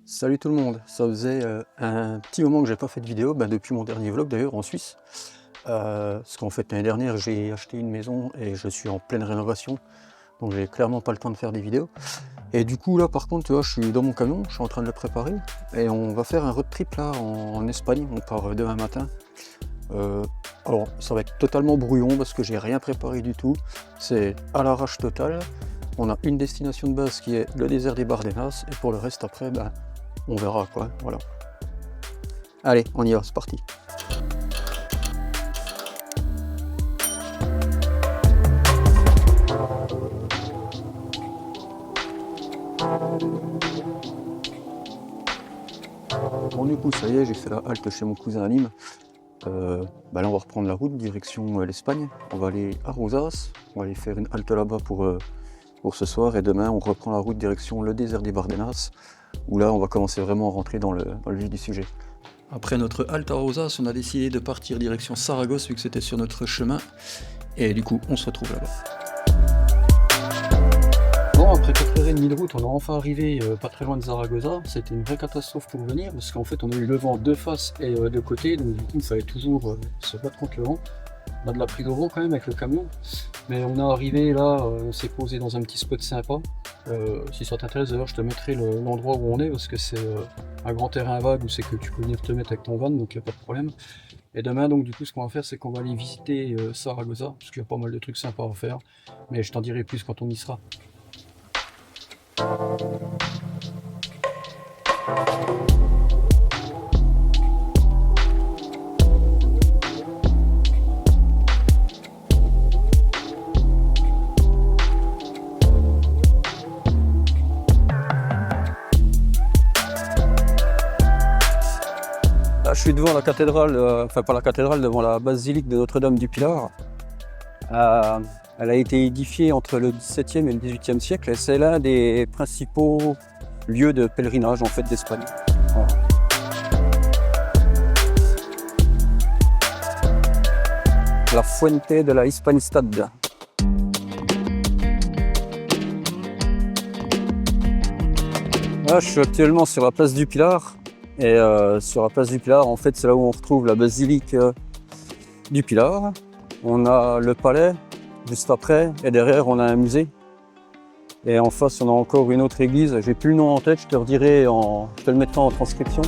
Salut tout le monde, ça faisait un petit moment que j'ai pas fait de vidéo, depuis mon dernier vlog d'ailleurs en Suisse. Parce qu'en fait l'année dernière j'ai acheté une maison et je suis en pleine rénovation, donc j'ai clairement pas le temps de faire des vidéos. Et du coup là par contre tu vois, je suis dans mon camion, je suis en train de le préparer et on va faire un road trip là en Espagne, on part demain matin. Alors ça va être totalement brouillon parce que j'ai rien préparé du tout, c'est à l'arrache totale. On a une destination de base qui est le désert des Bardenas et pour le reste après on verra quoi, voilà. Allez, on y va, c'est parti. Bon du coup ça y est, j'ai fait la halte chez mon cousin à Nîmes. Là on va reprendre la route direction l'Espagne. On va aller à Rosas, on va aller faire une halte là-bas pour ce soir et demain on reprend la route direction le désert des Bardenas où là on va commencer vraiment à rentrer dans le vif du sujet. Après notre halte à Rosas, on a décidé de partir direction Saragosse vu que c'était sur notre chemin et du coup on se retrouve là-bas. Bon, après 4h30 de route, on est enfin arrivé pas très loin de Zaragoza. C'était une vraie catastrophe pour venir parce qu'en fait on a eu le vent de face et de côté, donc du coup il fallait toujours se battre contre le vent. On a de la prise au vent quand même avec le camion, mais on est arrivé là, on s'est posé dans un petit spot sympa. Si ça t'intéresse d'ailleurs, je te mettrai l'endroit où on est parce que c'est un grand terrain vague où c'est que tu peux venir te mettre avec ton van, donc il n'y a pas de problème. Et demain donc du coup ce qu'on va faire c'est qu'on va aller visiter Saragoza parce qu'il y a pas mal de trucs sympas à faire, mais je t'en dirai plus quand on y sera. Là, je suis devant la cathédrale, enfin pas la cathédrale, devant la basilique de Notre-Dame du Pilar. Elle a été édifiée entre le XVIIe et le XVIIIe siècle et c'est l'un des principaux lieux de pèlerinage en fait d'Espagne. Voilà. La Fuente de la Hispanistad. Là, je suis actuellement sur la place du Pilar. Et sur la place du Pilar, en fait, c'est là où on retrouve la basilique du Pilar. On a le palais juste après, et derrière, on a un musée. Et en face, on a encore une autre église. J'ai plus le nom en tête, je te redirai, je te le mettrai en transcription.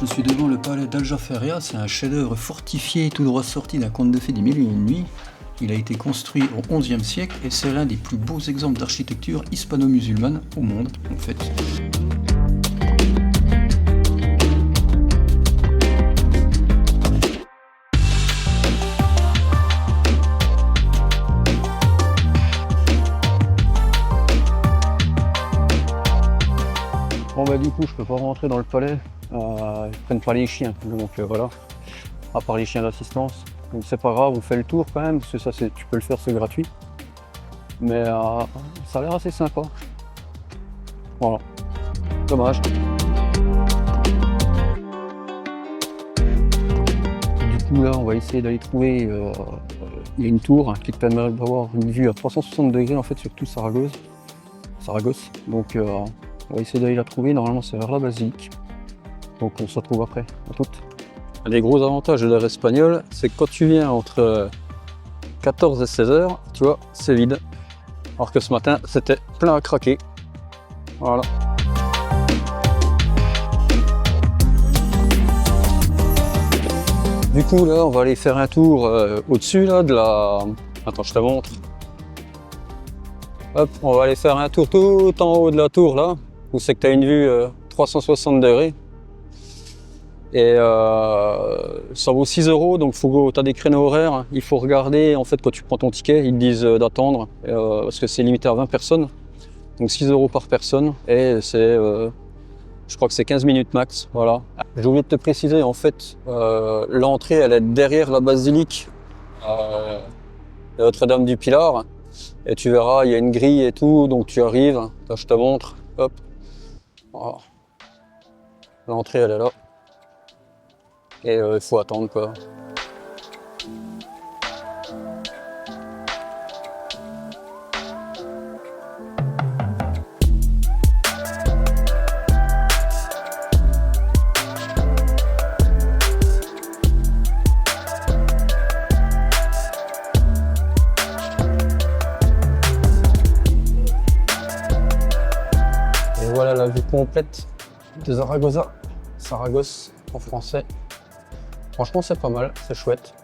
Je suis devant le palais d'Aljaferia, c'est un chef-d'œuvre fortifié tout droit sorti d'un conte de fées des Mille et une nuits. Il a été construit au XIe siècle et c'est l'un des plus beaux exemples d'architecture hispano-musulmane au monde en fait. Bon du coup je peux pas rentrer dans le palais, ils prennent pas les chiens, donc voilà, à part les chiens d'assistance. Donc c'est pas grave, on fait le tour quand même, parce que ça tu peux le faire, c'est gratuit. Mais ça a l'air assez sympa. Voilà, dommage. Du coup là on va essayer d'aller trouver, il y a une tour qui te permet d'avoir une vue à 360 degrés en fait sur tout Saragosse. Donc on va essayer d'aller la trouver, normalement c'est vers la basilique. Donc on se retrouve après, à toutes. Un des gros avantages de l'air espagnol, c'est que quand tu viens entre 14 et 16 heures, tu vois, c'est vide. Alors que ce matin, c'était plein à craquer. Voilà. Du coup là, on va aller faire un tour au-dessus là de la... Attends, je te montre. Hop, on va aller faire un tour tout en haut de la tour là, où c'est que tu as une vue 360 degrés. Et ça vaut 6 €, donc tu as des créneaux horaires. Il faut regarder, en fait, quand tu prends ton ticket, ils te disent d'attendre, parce que c'est limité à 20 personnes. Donc 6 € par personne, et c'est Je crois que c'est 15 minutes max, voilà. J'ai oublié de te préciser, en fait, l'entrée, elle est derrière la basilique de Notre-Dame du Pilar. Et tu verras, il y a une grille et tout, donc tu arrives, là, je te montre, hop. Voilà. L'entrée, elle est là. Et il faut attendre, quoi. Et voilà la vue complète de Zaragoza. Saragosse en français. Franchement, c'est pas mal, c'est chouette.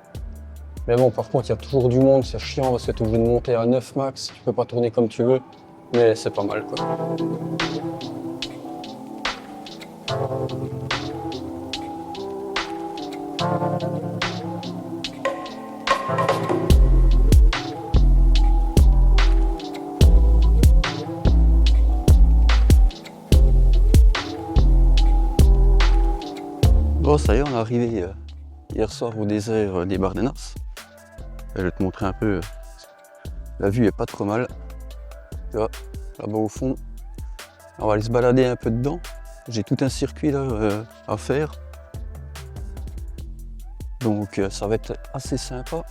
Mais bon, par contre, il y a toujours du monde, c'est chiant parce que tu es obligé de monter à 9 max, tu peux pas tourner comme tu veux. Mais c'est pas mal, quoi. Bon, ça y est, on est arrivé hier soir au désert des Bardenas. Je vais te montrer un peu. La vue est pas trop mal. Tu vois, là-bas au fond. On va aller se balader un peu dedans. J'ai tout un circuit là à faire. Donc ça va être assez sympa.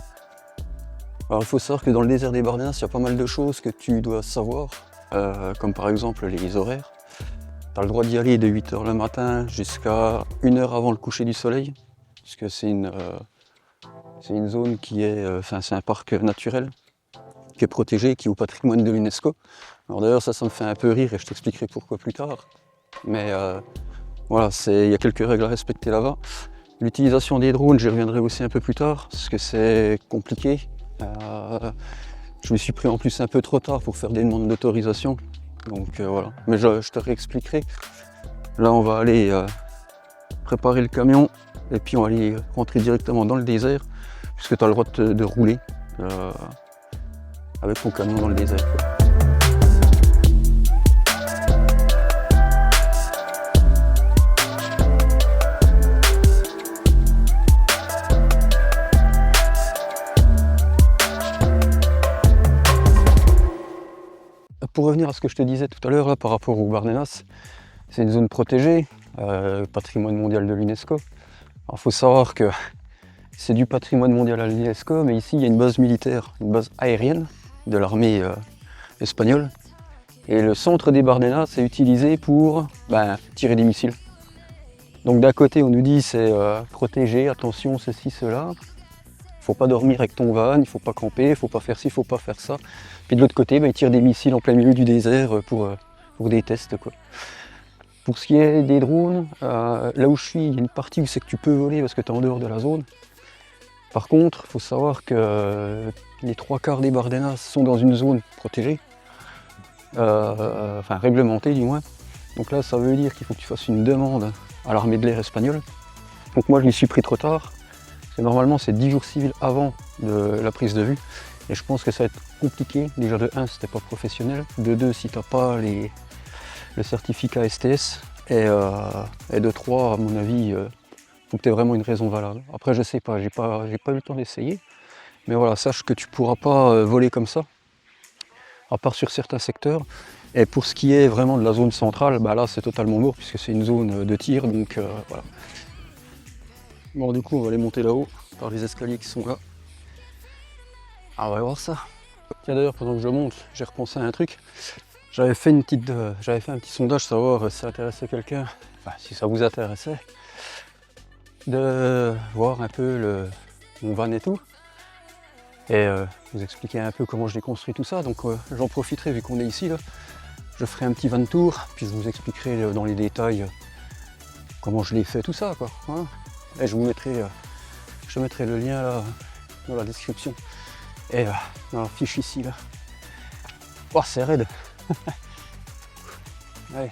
Alors il faut savoir que dans le désert des Bardenas, il y a pas mal de choses que tu dois savoir. Comme par exemple les horaires. Tu as le droit d'y aller de 8 h le matin jusqu'à 1 heure avant le coucher du soleil. Parce que c'est une zone qui est, c'est un parc naturel qui est protégé, qui est au patrimoine de l'UNESCO. Alors d'ailleurs ça me fait un peu rire et je t'expliquerai pourquoi plus tard. Mais voilà, il y a quelques règles à respecter là-bas. L'utilisation des drones, j'y reviendrai aussi un peu plus tard, parce que c'est compliqué. Je me suis pris en plus un peu trop tard pour faire des demandes d'autorisation. Donc voilà, mais je te réexpliquerai. Là on va aller préparer le camion et puis on va aller rentrer directement dans le désert puisque tu as le droit de rouler avec ton camion dans le désert, quoi. Pour revenir à ce que je te disais tout à l'heure par rapport aux Bardenas, c'est une zone protégée, patrimoine mondial de l'UNESCO. Alors il faut savoir que c'est du patrimoine mondial à l'UNESCO, mais ici il y a une base militaire, une base aérienne de l'armée espagnole. Et le centre des Bardenas est utilisé pour tirer des missiles. Donc d'un côté on nous dit c'est protégé, attention ceci, cela. Il ne faut pas dormir avec ton van, il ne faut pas camper, il ne faut pas faire ci, il ne faut pas faire ça. Puis de l'autre côté, ils tirent des missiles en plein milieu du désert pour des tests, quoi. Pour ce qui est des drones, là où je suis, il y a une partie où c'est que tu peux voler parce que tu es en dehors de la zone. Par contre, il faut savoir que les 3/4 des Bardenas sont dans une zone protégée, enfin réglementée du moins. Donc là, ça veut dire qu'il faut que tu fasses une demande à l'armée de l'air espagnole. Donc moi, je m'y suis pris trop tard. Normalement, c'est 10 jours civils avant de la prise de vue. Et je pense que ça va être compliqué. Déjà de 1, si t'es pas professionnel. De 2, si t'as pas le certificat STS. Et de 3, à mon avis, faut que tu aies vraiment une raison valable. Après, je sais pas, j'ai pas eu le temps d'essayer. Mais voilà, sache que tu pourras pas voler comme ça. À part sur certains secteurs. Et pour ce qui est vraiment de la zone centrale, là c'est totalement mort puisque c'est une zone de tir. Donc voilà. Bon, du coup, on va aller monter là-haut par les escaliers qui sont là. Ah, on va voir ça. Tiens, d'ailleurs, pendant que je monte, j'ai repensé à un truc. J'avais fait un petit sondage, savoir si ça intéressait quelqu'un, enfin si ça vous intéressait, de voir un peu mon van et tout. Et vous expliquer un peu comment je l'ai construit tout ça. Donc j'en profiterai vu qu'on est ici là. Je ferai un petit van tour, puis je vous expliquerai dans les détails comment je l'ai fait tout ça, quoi. Voilà. Et je mettrai le lien là dans la description et dans la fiche ici là. Oh, c'est raide. Allez.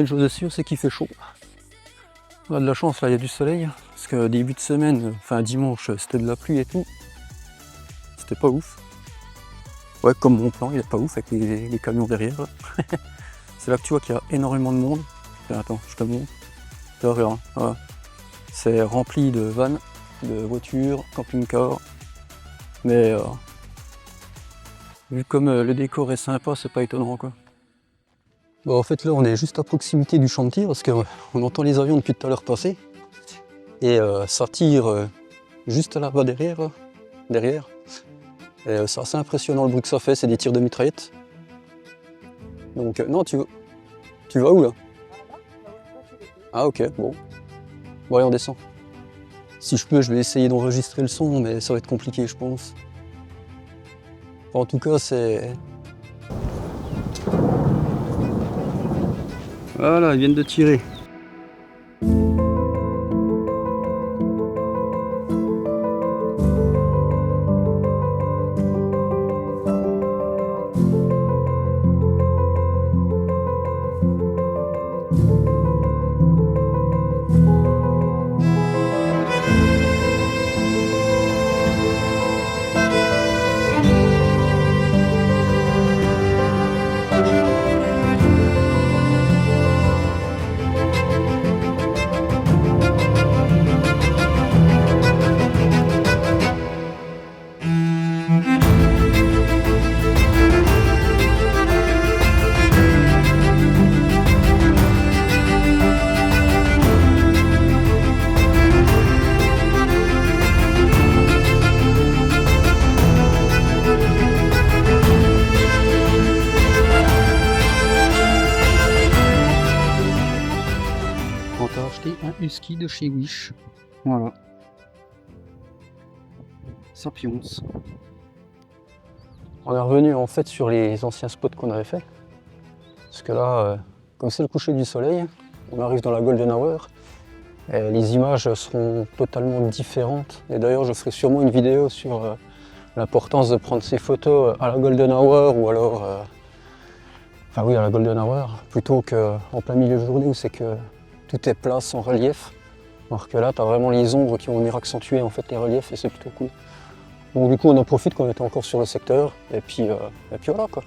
une chose est sûre, c'est qu'il fait chaud. On a de la chance, là il y a du soleil, parce que début de semaine, enfin dimanche, c'était de la pluie et tout. C'était pas ouf. Ouais, comme mon plan, il est pas ouf avec les camions derrière. C'est là que tu vois qu'il y a énormément de monde. Attends, je te montre. Tu vois, regarde, voilà. C'est rempli de vannes, de voitures, camping-cars. Mais vu comme le décor est sympa, c'est pas étonnant quoi. Bon, en fait là on est juste à proximité du champ de tir parce qu'on entend les avions depuis tout à l'heure passer. Et ça tire juste là-bas derrière. Là. Derrière. Et c'est assez impressionnant le bruit que ça fait, c'est des tirs de mitraillette. Donc non, tu vas où là? Ah ok, bon. Bon allez on descend. Si je peux, je vais essayer d'enregistrer le son, mais ça va être compliqué je pense. En tout cas, c'est... Voilà, ils viennent de tirer. Un husky de chez Wish. Voilà. Sapiens. On est revenu en fait sur les anciens spots qu'on avait fait. Parce que là, comme c'est le coucher du soleil, on arrive dans la Golden Hour. Et les images seront totalement différentes. Et d'ailleurs, je ferai sûrement une vidéo sur l'importance de prendre ces photos à la Golden Hour ou alors... enfin oui, à la Golden Hour, plutôt qu'en plein milieu de journée où c'est que tout est plat, sans relief. Alors que là, tu as vraiment les ombres qui vont venir accentuer en fait les reliefs et c'est plutôt cool. Donc du coup, on en profite quand on était encore sur le secteur et puis voilà quoi.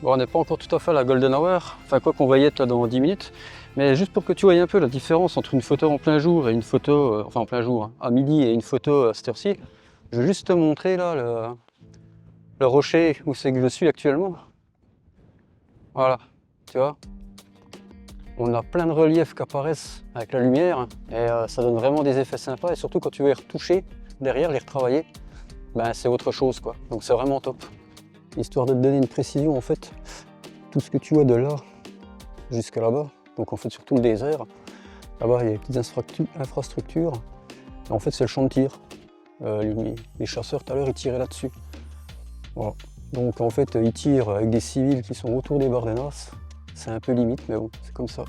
Bon, on n'est pas encore tout à fait à la Golden Hour, enfin quoi qu'on va y être là dans 10 minutes. Mais juste pour que tu vois un peu la différence entre une photo en plein jour et une photo, enfin en plein jour, hein, à midi et une photo à cette heure-ci, je vais juste te montrer là le rocher où c'est que je suis actuellement. Voilà, tu vois. On a plein de reliefs qui apparaissent avec la lumière et ça donne vraiment des effets sympas et surtout quand tu veux les retoucher derrière, les retravailler, ben c'est autre chose quoi. Donc c'est vraiment top. Histoire de te donner une précision en fait, tout ce que tu vois de là jusqu'à là-bas, donc en fait sur tout le désert, là-bas il y a des petites infrastructures et en fait c'est le champ de tir. Les chasseurs tout à l'heure ils tiraient là-dessus. Voilà. Donc en fait ils tirent avec des civils qui sont autour des Bardenas. C'est un peu limite, mais bon, c'est comme ça.